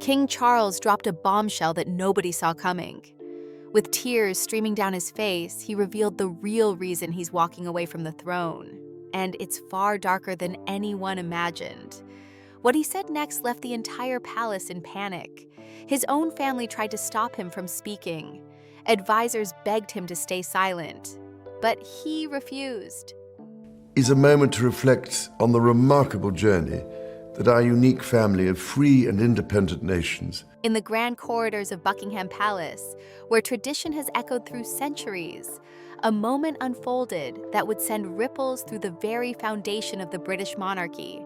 King Charles dropped a bombshell that nobody saw coming. With tears streaming down his face, he revealed the real reason he's walking away from the throne. And it's far darker than anyone imagined. What he said next left the entire palace in panic. His own family tried to stop him from speaking. Advisors begged him to stay silent, but he refused. Is a moment to reflect on the remarkable journey that our unique family of free and independent nations. In the grand corridors of Buckingham Palace, where tradition has echoed through centuries, a moment unfolded that would send ripples through the very foundation of the British monarchy.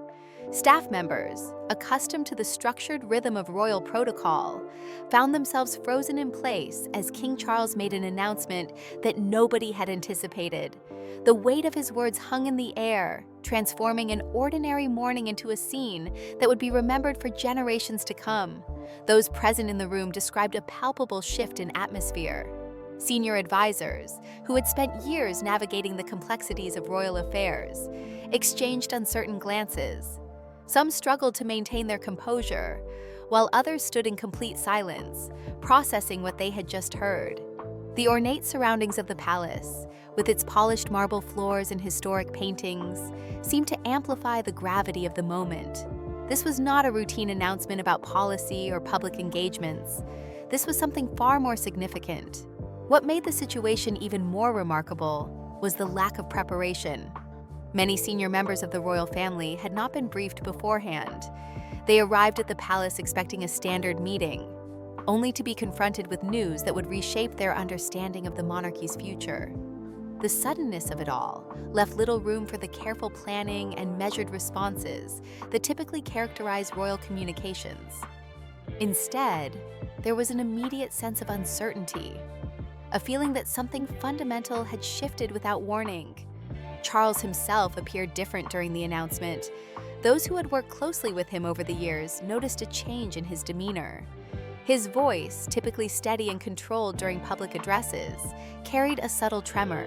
Staff members, accustomed to the structured rhythm of royal protocol, found themselves frozen in place as King Charles made an announcement that nobody had anticipated. The weight of his words hung in the air, transforming an ordinary morning into a scene that would be remembered for generations to come. Those present in the room described a palpable shift in atmosphere. Senior advisors, who had spent years navigating the complexities of royal affairs, exchanged uncertain glances. Some struggled to maintain their composure, while others stood in complete silence, processing what they had just heard. The ornate surroundings of the palace, with its polished marble floors and historic paintings, seemed to amplify the gravity of the moment. This was not a routine announcement about policy or public engagements. This was something far more significant. What made the situation even more remarkable was the lack of preparation. Many senior members of the royal family had not been briefed beforehand. They arrived at the palace expecting a standard meeting, only to be confronted with news that would reshape their understanding of the monarchy's future. The suddenness of it all left little room for the careful planning and measured responses that typically characterize royal communications. Instead, there was an immediate sense of uncertainty, a feeling that something fundamental had shifted without warning. Charles himself appeared different during the announcement. Those who had worked closely with him over the years noticed a change in his demeanor. His voice, typically steady and controlled during public addresses, carried a subtle tremor.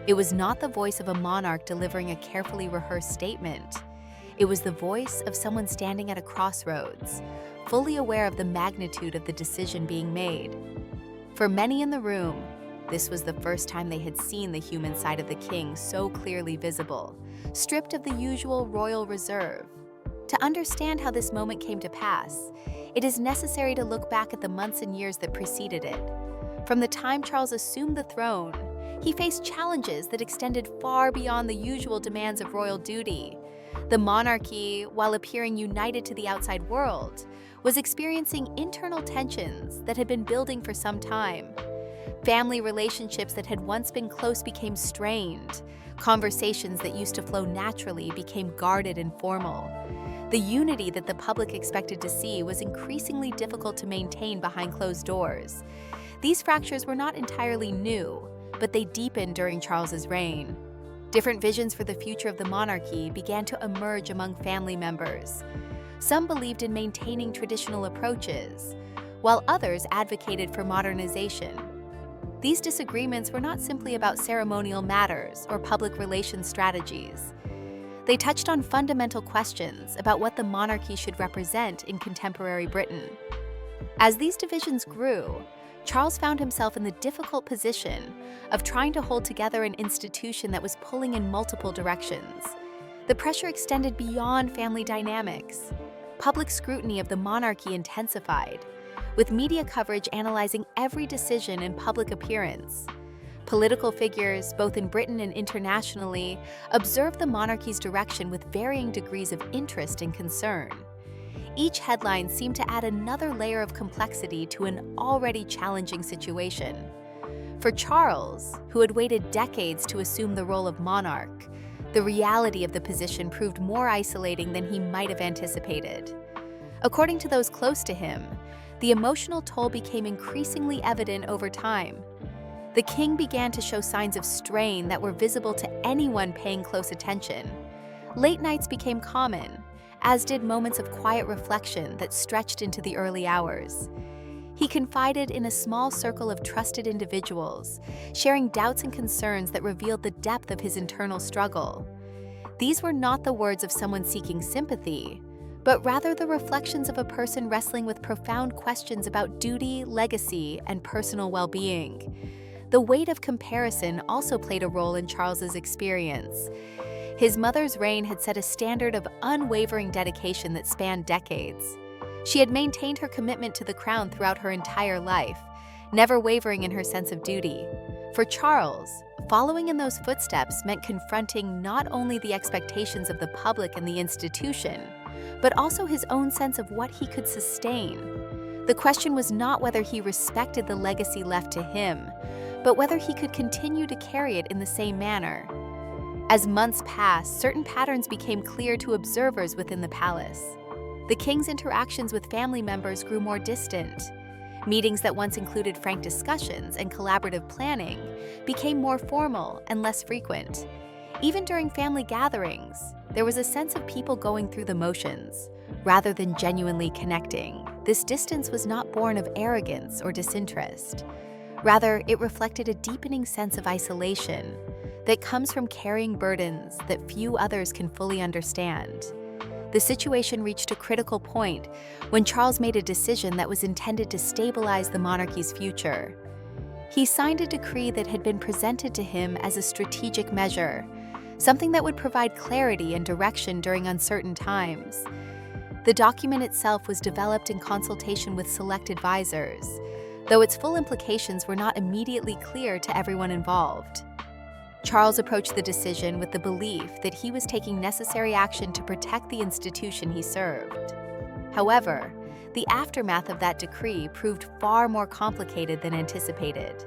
It was not the voice of a monarch delivering a carefully rehearsed statement. It was the voice of someone standing at a crossroads, fully aware of the magnitude of the decision being made. For many in the room, this was the first time they had seen the human side of the king so clearly visible, stripped of the usual royal reserve. To understand how this moment came to pass, it is necessary to look back at the months and years that preceded it. From the time Charles assumed the throne, he faced challenges that extended far beyond the usual demands of royal duty. The monarchy, while appearing united to the outside world, was experiencing internal tensions that had been building for some time. Family relationships that had once been close became strained. Conversations that used to flow naturally became guarded and formal. The unity that the public expected to see was increasingly difficult to maintain behind closed doors. These fractures were not entirely new, but they deepened during Charles's reign. Different visions for the future of the monarchy began to emerge among family members. Some believed in maintaining traditional approaches, while others advocated for modernization. These disagreements were not simply about ceremonial matters or public relations strategies. They touched on fundamental questions about what the monarchy should represent in contemporary Britain. As these divisions grew, Charles found himself in the difficult position of trying to hold together an institution that was pulling in multiple directions. The pressure extended beyond family dynamics. Public scrutiny of the monarchy intensified, with media coverage analyzing every decision and public appearance. Political figures, both in Britain and internationally, observed the monarchy's direction with varying degrees of interest and concern. Each headline seemed to add another layer of complexity to an already challenging situation. For Charles, who had waited decades to assume the role of monarch, the reality of the position proved more isolating than he might have anticipated. According to those close to him, the emotional toll became increasingly evident over time. The king began to show signs of strain that were visible to anyone paying close attention. Late nights became common, as did moments of quiet reflection that stretched into the early hours. He confided in a small circle of trusted individuals, sharing doubts and concerns that revealed the depth of his internal struggle. These were not the words of someone seeking sympathy, but rather the reflections of a person wrestling with profound questions about duty, legacy, and personal well-being. The weight of comparison also played a role in Charles's experience. His mother's reign had set a standard of unwavering dedication that spanned decades. She had maintained her commitment to the crown throughout her entire life, never wavering in her sense of duty. For Charles, following in those footsteps meant confronting not only the expectations of the public and the institution, but also his own sense of what he could sustain. The question was not whether he respected the legacy left to him, but whether he could continue to carry it in the same manner. As months passed, certain patterns became clear to observers within the palace. The king's interactions with family members grew more distant. Meetings that once included frank discussions and collaborative planning became more formal and less frequent. Even during family gatherings, there was a sense of people going through the motions, rather than genuinely connecting. This distance was not born of arrogance or disinterest. Rather, it reflected a deepening sense of isolation that comes from carrying burdens that few others can fully understand. The situation reached a critical point when Charles made a decision that was intended to stabilize the monarchy's future. He signed a decree that had been presented to him as a strategic measure, something that would provide clarity and direction during uncertain times. The document itself was developed in consultation with select advisors, though its full implications were not immediately clear to everyone involved. Charles approached the decision with the belief that he was taking necessary action to protect the institution he served. However, the aftermath of that decree proved far more complicated than anticipated.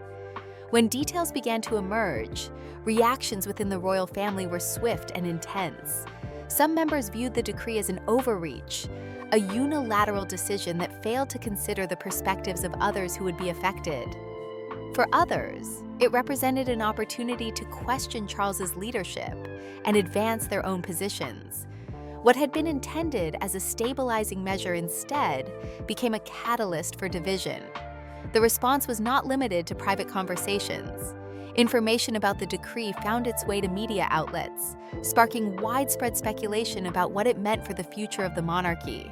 When details began to emerge, reactions within the royal family were swift and intense. Some members viewed the decree as an overreach, a unilateral decision that failed to consider the perspectives of others who would be affected. For others, it represented an opportunity to question Charles's leadership and advance their own positions. What had been intended as a stabilizing measure instead became a catalyst for division. The response was not limited to private conversations. Information about the decree found its way to media outlets, sparking widespread speculation about what it meant for the future of the monarchy.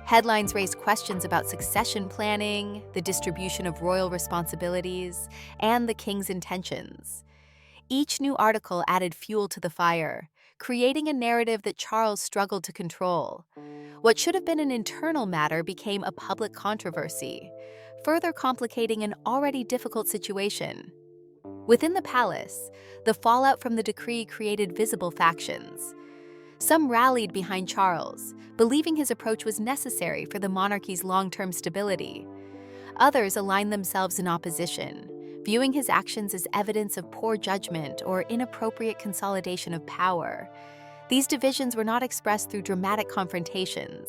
Headlines raised questions about succession planning, the distribution of royal responsibilities, and the king's intentions. Each new article added fuel to the fire, creating a narrative that Charles struggled to control. What should have been an internal matter became a public controversy, further complicating an already difficult situation. Within the palace, the fallout from the decree created visible factions. Some rallied behind Charles, believing his approach was necessary for the monarchy's long-term stability. Others aligned themselves in opposition, viewing his actions as evidence of poor judgment or inappropriate consolidation of power. These divisions were not expressed through dramatic confrontations,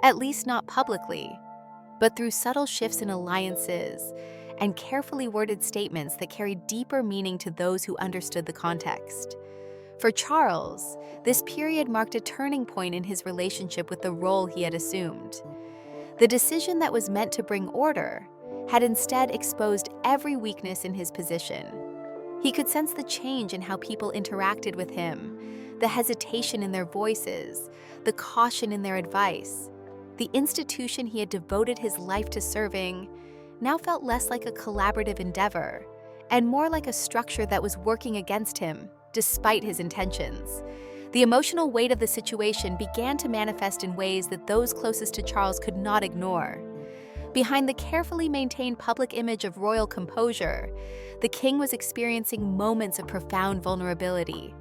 at least not publicly, but through subtle shifts in alliances and carefully worded statements that carried deeper meaning to those who understood the context. For Charles, this period marked a turning point in his relationship with the role he had assumed. The decision that was meant to bring order had instead exposed every weakness in his position. He could sense the change in how people interacted with him, the hesitation in their voices, the caution in their advice. The institution he had devoted his life to serving now felt less like a collaborative endeavor and more like a structure that was working against him, despite his intentions. The emotional weight of the situation began to manifest in ways that those closest to Charles could not ignore. Behind the carefully maintained public image of royal composure, the king was experiencing moments of profound vulnerability.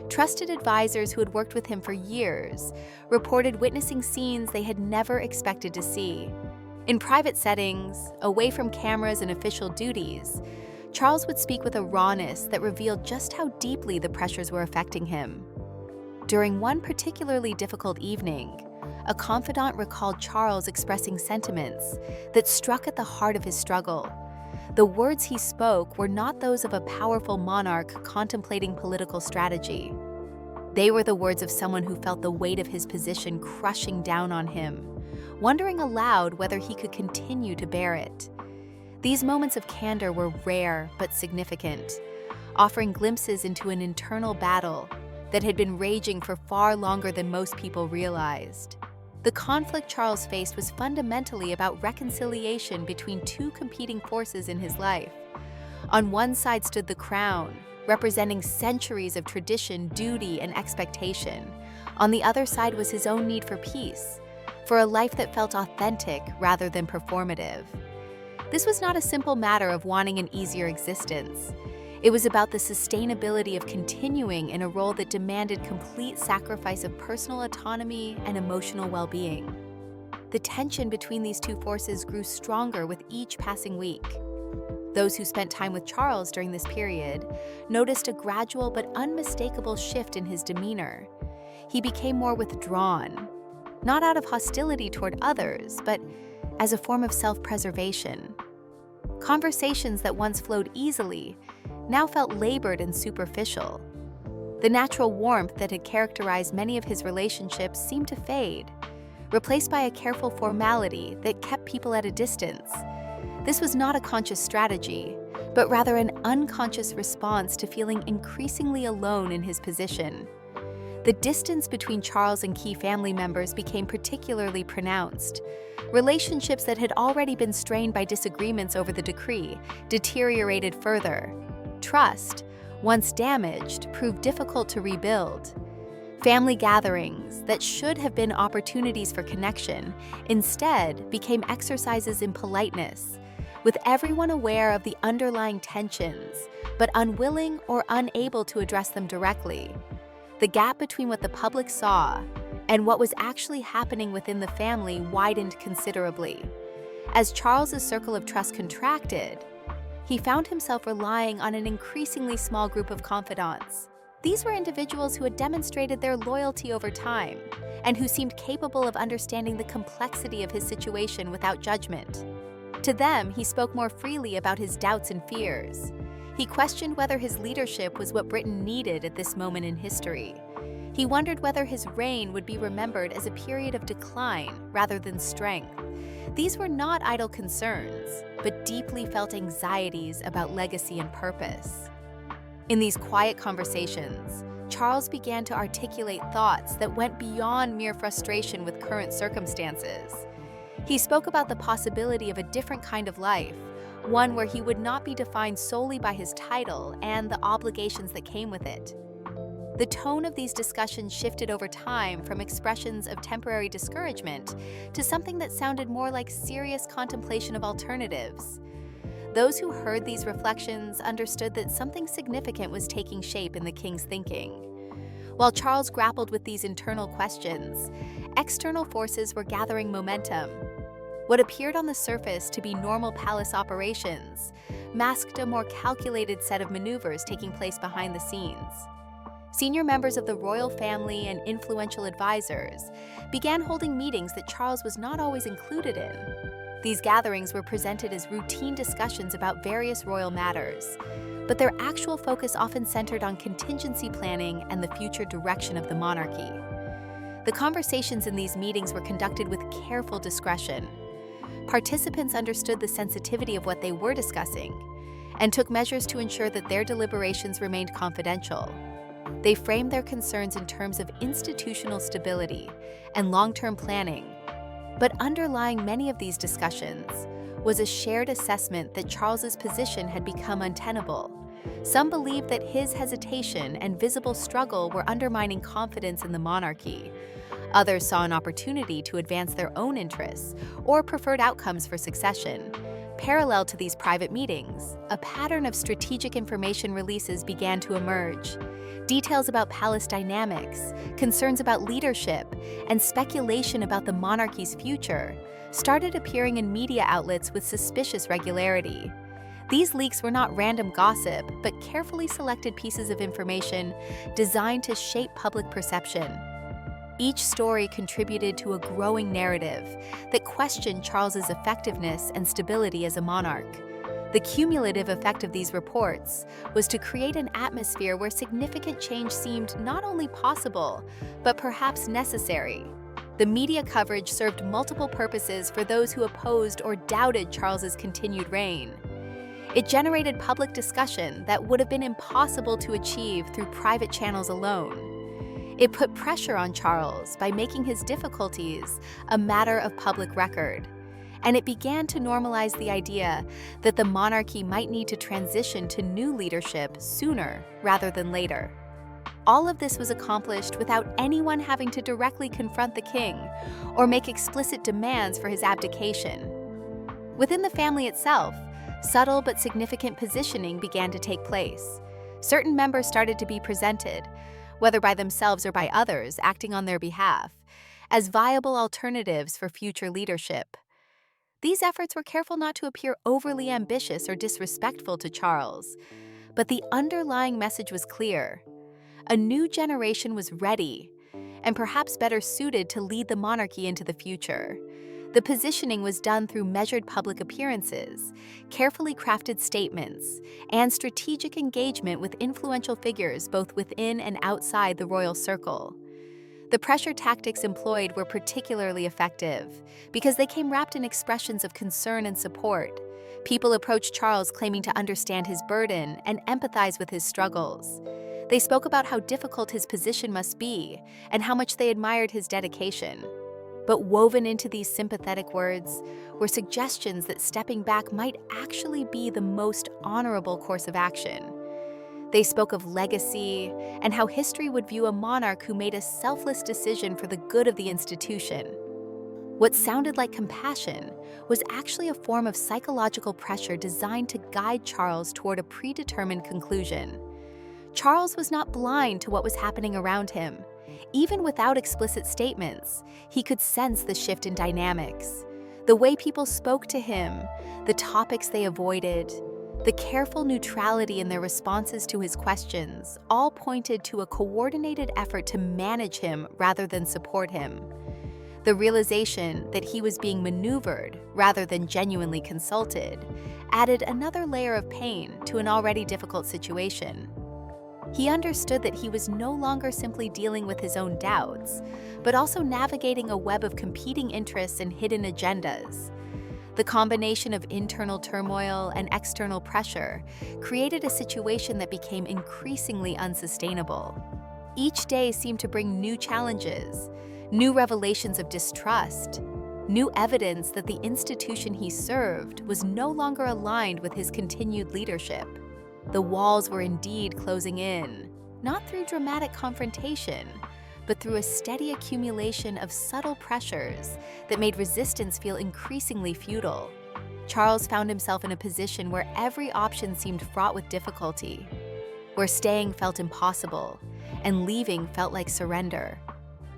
Trusted advisors who had worked with him for years reported witnessing scenes they had never expected to see. In private settings, away from cameras and official duties, Charles would speak with a rawness that revealed just how deeply the pressures were affecting him. During one particularly difficult evening, a confidant recalled Charles expressing sentiments that struck at the heart of his struggle. The words he spoke were not those of a powerful monarch contemplating political strategy. They were the words of someone who felt the weight of his position crushing down on him, wondering aloud whether he could continue to bear it. These moments of candor were rare but significant, offering glimpses into an internal battle that had been raging for far longer than most people realized. The conflict Charles faced was fundamentally about reconciliation between two competing forces in his life. On one side stood the crown, representing centuries of tradition, duty, and expectation. On the other side was his own need for peace, for a life that felt authentic rather than performative. This was not a simple matter of wanting an easier existence. It was about the sustainability of continuing in a role that demanded complete sacrifice of personal autonomy and emotional well-being. The tension between these two forces grew stronger with each passing week. Those who spent time with Charles during this period noticed a gradual but unmistakable shift in his demeanor. He became more withdrawn, not out of hostility toward others, but as a form of self-preservation. Conversations that once flowed easily now felt labored and superficial. The natural warmth that had characterized many of his relationships seemed to fade, replaced by a careful formality that kept people at a distance. This was not a conscious strategy, but rather an unconscious response to feeling increasingly alone in his position. The distance between Charles and key family members became particularly pronounced. Relationships that had already been strained by disagreements over the decree deteriorated further. Trust, once damaged, proved difficult to rebuild. Family gatherings that should have been opportunities for connection instead became exercises in politeness, with everyone aware of the underlying tensions, but unwilling or unable to address them directly. The gap between what the public saw and what was actually happening within the family widened considerably. As Charles's circle of trust contracted, he found himself relying on an increasingly small group of confidants. These were individuals who had demonstrated their loyalty over time and who seemed capable of understanding the complexity of his situation without judgment. To them, he spoke more freely about his doubts and fears. He questioned whether his leadership was what Britain needed at this moment in history. He wondered whether his reign would be remembered as a period of decline rather than strength. These were not idle concerns, but deeply felt anxieties about legacy and purpose. In these quiet conversations, Charles began to articulate thoughts that went beyond mere frustration with current circumstances. He spoke about the possibility of a different kind of life, one where he would not be defined solely by his title and the obligations that came with it. The tone of these discussions shifted over time from expressions of temporary discouragement to something that sounded more like serious contemplation of alternatives. Those who heard these reflections understood that something significant was taking shape in the king's thinking. While Charles grappled with these internal questions, external forces were gathering momentum. What appeared on the surface to be normal palace operations masked a more calculated set of maneuvers taking place behind the scenes. Senior members of the royal family and influential advisors began holding meetings that Charles was not always included in. These gatherings were presented as routine discussions about various royal matters, but their actual focus often centered on contingency planning and the future direction of the monarchy. The conversations in these meetings were conducted with careful discretion. Participants understood the sensitivity of what they were discussing and took measures to ensure that their deliberations remained confidential. They framed their concerns in terms of institutional stability and long-term planning, but underlying many of these discussions was a shared assessment that Charles's position had become untenable. Some believed that his hesitation and visible struggle were undermining confidence in the monarchy. Others saw an opportunity to advance their own interests or preferred outcomes for succession. Parallel to these private meetings, a pattern of strategic information releases began to emerge. Details about palace dynamics, concerns about leadership, and speculation about the monarchy's future started appearing in media outlets with suspicious regularity. These leaks were not random gossip, but carefully selected pieces of information designed to shape public perception. Each story contributed to a growing narrative that questioned Charles's effectiveness and stability as a monarch. The cumulative effect of these reports was to create an atmosphere where significant change seemed not only possible, but perhaps necessary. The media coverage served multiple purposes for those who opposed or doubted Charles's continued reign. It generated public discussion that would have been impossible to achieve through private channels alone. It put pressure on Charles by making his difficulties a matter of public record, and it began to normalize the idea that the monarchy might need to transition to new leadership sooner rather than later. All of this was accomplished without anyone having to directly confront the king or make explicit demands for his abdication. Within the family itself, subtle but significant positioning began to take place. Certain members started to be presented, whether by themselves or by others acting on their behalf, as viable alternatives for future leadership. These efforts were careful not to appear overly ambitious or disrespectful to Charles, but the underlying message was clear. A new generation was ready, and perhaps better suited to lead the monarchy into the future. The positioning was done through measured public appearances, carefully crafted statements, and strategic engagement with influential figures both within and outside the royal circle. The pressure tactics employed were particularly effective because they came wrapped in expressions of concern and support. People approached Charles claiming to understand his burden and empathize with his struggles. They spoke about how difficult his position must be and how much they admired his dedication. But woven into these sympathetic words were suggestions that stepping back might actually be the most honorable course of action. They spoke of legacy and how history would view a monarch who made a selfless decision for the good of the institution. What sounded like compassion was actually a form of psychological pressure designed to guide Charles toward a predetermined conclusion. Charles was not blind to what was happening around him. Even without explicit statements, he could sense the shift in dynamics. The way people spoke to him, the topics they avoided, the careful neutrality in their responses to his questions all pointed to a coordinated effort to manage him rather than support him. The realization that he was being maneuvered rather than genuinely consulted added another layer of pain to an already difficult situation. He understood that he was no longer simply dealing with his own doubts, but also navigating a web of competing interests and hidden agendas. The combination of internal turmoil and external pressure created a situation that became increasingly unsustainable. Each day seemed to bring new challenges, new revelations of distrust, new evidence that the institution he served was no longer aligned with his continued leadership. The walls were indeed closing in, not through dramatic confrontation, but through a steady accumulation of subtle pressures that made resistance feel increasingly futile. Charles found himself in a position where every option seemed fraught with difficulty, where staying felt impossible and leaving felt like surrender.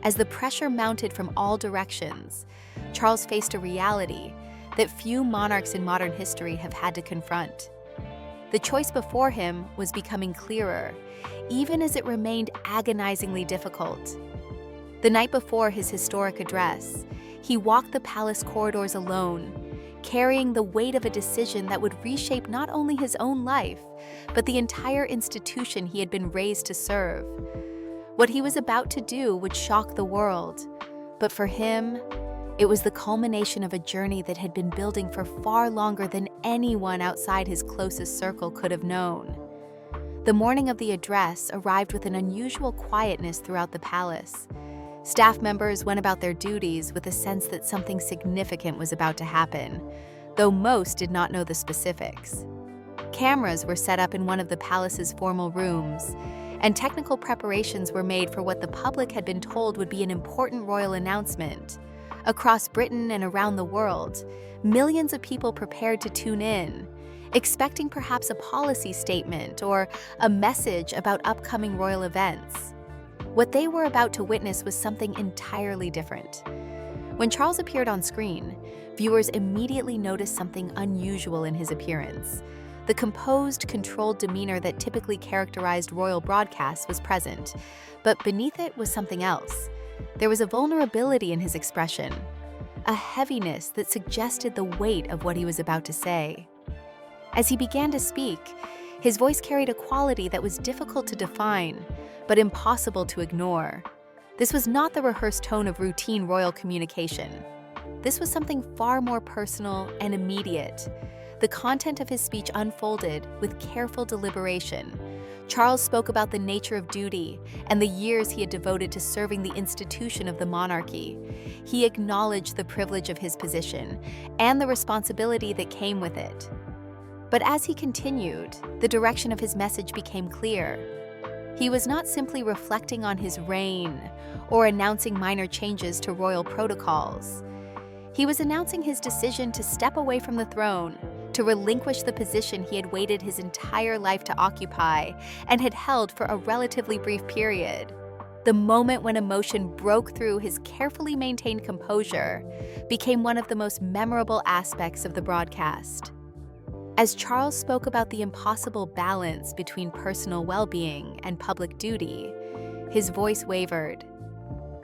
As the pressure mounted from all directions, Charles faced a reality that few monarchs in modern history have had to confront. The choice before him was becoming clearer, even as it remained agonizingly difficult. The night before his historic address, he walked the palace corridors alone, carrying the weight of a decision that would reshape not only his own life, but the entire institution he had been raised to serve. What he was about to do would shock the world, but for him, it was the culmination of a journey that had been building for far longer than anyone outside his closest circle could have known. The morning of the address arrived with an unusual quietness throughout the palace. Staff members went about their duties with a sense that something significant was about to happen, though most did not know the specifics. Cameras were set up in one of the palace's formal rooms, and technical preparations were made for what the public had been told would be an important royal announcement. Across Britain and around the world, millions of people prepared to tune in, expecting perhaps a policy statement or a message about upcoming royal events. What they were about to witness was something entirely different. When Charles appeared on screen, viewers immediately noticed something unusual in his appearance. The composed, controlled demeanor that typically characterized royal broadcasts was present, but beneath it was something else. There was a vulnerability in his expression, a heaviness that suggested the weight of what he was about to say. As he began to speak, his voice carried a quality that was difficult to define, but impossible to ignore. This was not the rehearsed tone of routine royal communication. This was something far more personal and immediate. The content of his speech unfolded with careful deliberation, Charles spoke about the nature of duty and the years he had devoted to serving the institution of the monarchy. He acknowledged the privilege of his position and the responsibility that came with it. But as he continued, the direction of his message became clear. He was not simply reflecting on his reign or announcing minor changes to royal protocols. He was announcing his decision to step away from the throne, to relinquish the position he had waited his entire life to occupy and had held for a relatively brief period. The moment when emotion broke through his carefully maintained composure became one of the most memorable aspects of the broadcast. As Charles spoke about the impossible balance between personal well-being and public duty, his voice wavered.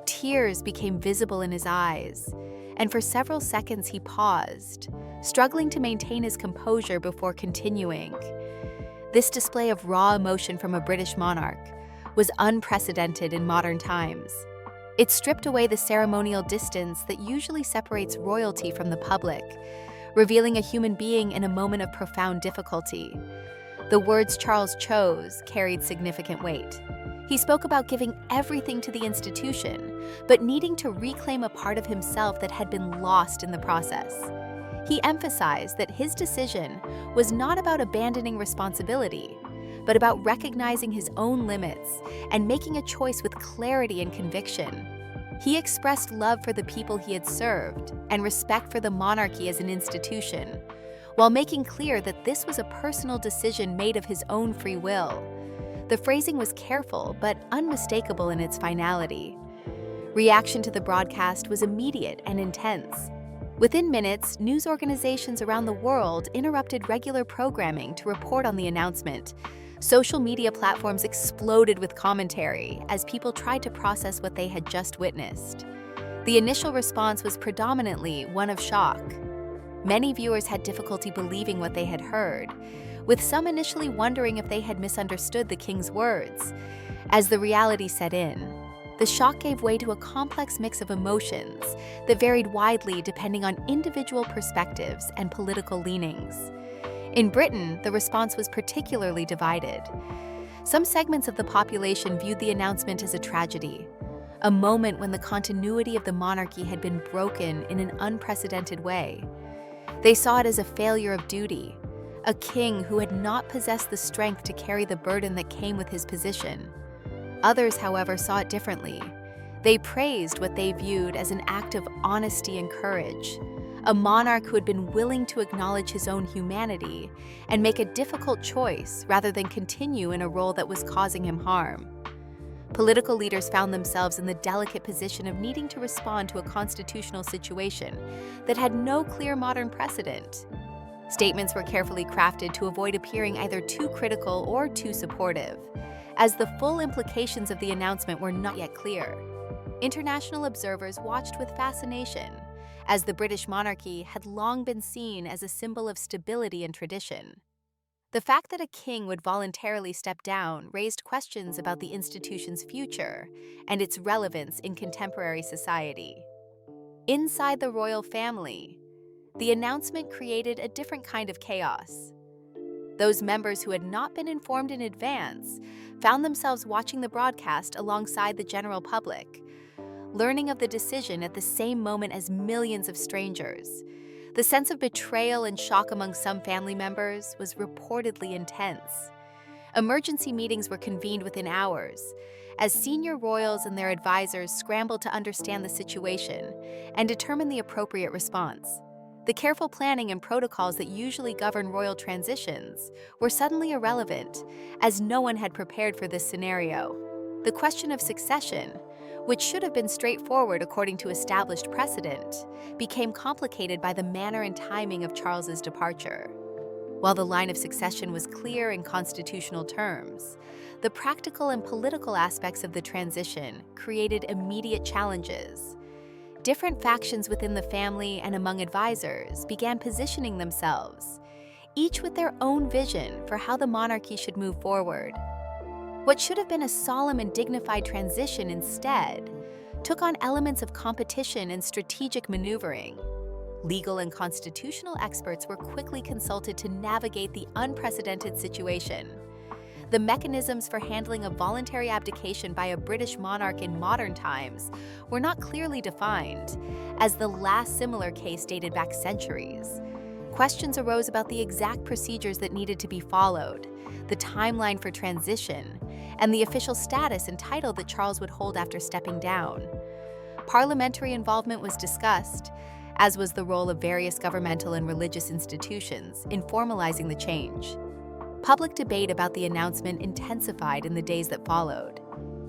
Tears became visible in his eyes, and for several seconds he paused, struggling to maintain his composure before continuing. This display of raw emotion from a British monarch was unprecedented in modern times. It stripped away the ceremonial distance that usually separates royalty from the public, revealing a human being in a moment of profound difficulty. The words Charles chose carried significant weight. He spoke about giving everything to the institution, but needing to reclaim a part of himself that had been lost in the process. He emphasized that his decision was not about abandoning responsibility, but about recognizing his own limits and making a choice with clarity and conviction. He expressed love for the people he had served and respect for the monarchy as an institution, while making clear that this was a personal decision made of his own free will. The phrasing was careful but unmistakable in its finality. Reaction to the broadcast was immediate and intense. Within minutes, news organizations around the world interrupted regular programming to report on the announcement. Social media platforms exploded with commentary as people tried to process what they had just witnessed. The initial response was predominantly one of shock. Many viewers had difficulty believing what they had heard, with some initially wondering if they had misunderstood the king's words. As the reality set in, the shock gave way to a complex mix of emotions that varied widely depending on individual perspectives and political leanings. In Britain, the response was particularly divided. Some segments of the population viewed the announcement as a tragedy, a moment when the continuity of the monarchy had been broken in an unprecedented way. They saw it as a failure of duty, a king who had not possessed the strength to carry the burden that came with his position. Others, however, saw it differently. They praised what they viewed as an act of honesty and courage, a monarch who had been willing to acknowledge his own humanity and make a difficult choice rather than continue in a role that was causing him harm. Political leaders found themselves in the delicate position of needing to respond to a constitutional situation that had no clear modern precedent. Statements were carefully crafted to avoid appearing either too critical or too supportive, as the full implications of the announcement were not yet clear. International observers watched with fascination, as the British monarchy had long been seen as a symbol of stability and tradition. The fact that a king would voluntarily step down raised questions about the institution's future and its relevance in contemporary society. Inside the royal family, the announcement created a different kind of chaos. Those members who had not been informed in advance found themselves watching the broadcast alongside the general public, learning of the decision at the same moment as millions of strangers. The sense of betrayal and shock among some family members was reportedly intense. Emergency meetings were convened within hours, as senior royals and their advisors scrambled to understand the situation and determine the appropriate response. The careful planning and protocols that usually govern royal transitions were suddenly irrelevant, as no one had prepared for this scenario. The question of succession, which should have been straightforward according to established precedent, became complicated by the manner and timing of Charles's departure. While the line of succession was clear in constitutional terms, the practical and political aspects of the transition created immediate challenges. Different factions within the family and among advisors began positioning themselves, each with their own vision for how the monarchy should move forward. What should have been a solemn and dignified transition instead took on elements of competition and strategic maneuvering. Legal and constitutional experts were quickly consulted to navigate the unprecedented situation. the mechanisms for handling a voluntary abdication by a British monarch in modern times were not clearly defined, as the last similar case dated back centuries. Questions arose about the exact procedures that needed to be followed, the timeline for transition, and the official status and title that Charles would hold after stepping down. Parliamentary involvement was discussed, as was the role of various governmental and religious institutions in formalizing the change. Public debate about the announcement intensified in the days that followed.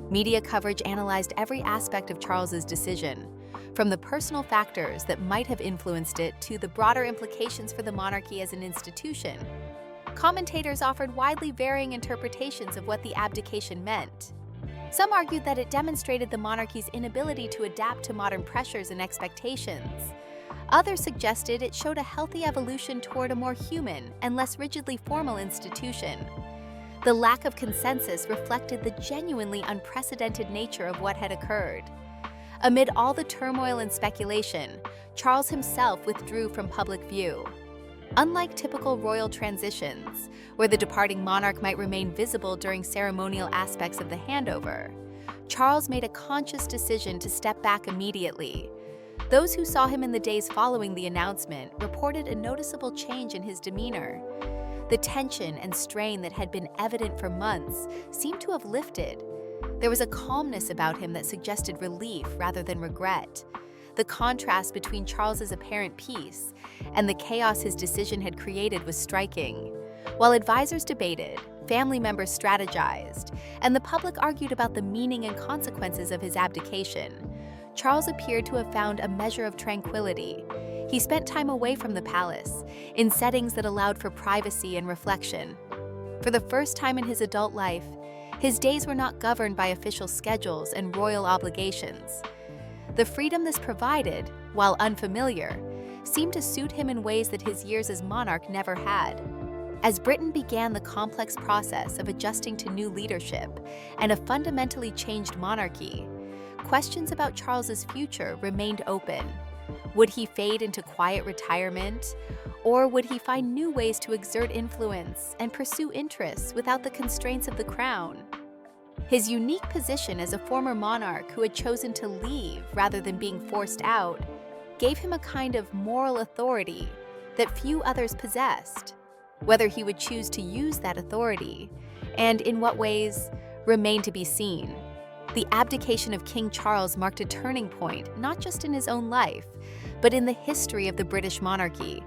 Media coverage analyzed every aspect of Charles's decision, from the personal factors that might have influenced it to the broader implications for the monarchy as an institution. Commentators offered widely varying interpretations of what the abdication meant. Some argued that it demonstrated the monarchy's inability to adapt to modern pressures and expectations. Others suggested it showed a healthy evolution toward a more human and less rigidly formal institution. The lack of consensus reflected the genuinely unprecedented nature of what had occurred. Amid all the turmoil and speculation, Charles himself withdrew from public view. Unlike typical royal transitions, where the departing monarch might remain visible during ceremonial aspects of the handover, Charles made a conscious decision to step back immediately. Those who saw him in the days following the announcement reported a noticeable change in his demeanor. The tension and strain that had been evident for months seemed to have lifted. There was a calmness about him that suggested relief rather than regret. The contrast between Charles's apparent peace and the chaos his decision had created was striking. While advisors debated, family members strategized, and the public argued about the meaning and consequences of his abdication, Charles appeared to have found a measure of tranquility. He spent time away from the palace, in settings that allowed for privacy and reflection. For the first time in his adult life, his days were not governed by official schedules and royal obligations. The freedom this provided, while unfamiliar, seemed to suit him in ways that his years as monarch never had. As Britain began the complex process of adjusting to new leadership and a fundamentally changed monarchy, questions about Charles's future remained open. Would he fade into quiet retirement, or would he find new ways to exert influence and pursue interests without the constraints of the crown? His unique position as a former monarch who had chosen to leave rather than being forced out gave him a kind of moral authority that few others possessed. Whether he would choose to use that authority, and in what ways, remained to be seen. The abdication of King Charles marked a turning point not just in his own life, but in the history of the British monarchy.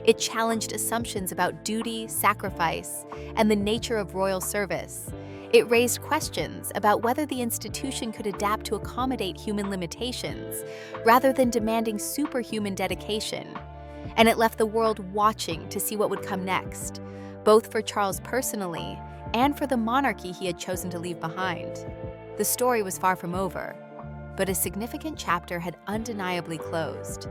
It challenged assumptions about duty, sacrifice, and the nature of royal service. It raised questions about whether the institution could adapt to accommodate human limitations, rather than demanding superhuman dedication. And it left the world watching to see what would come next, both for Charles personally and for the monarchy he had chosen to leave behind. The story was far from over, but a significant chapter had undeniably closed.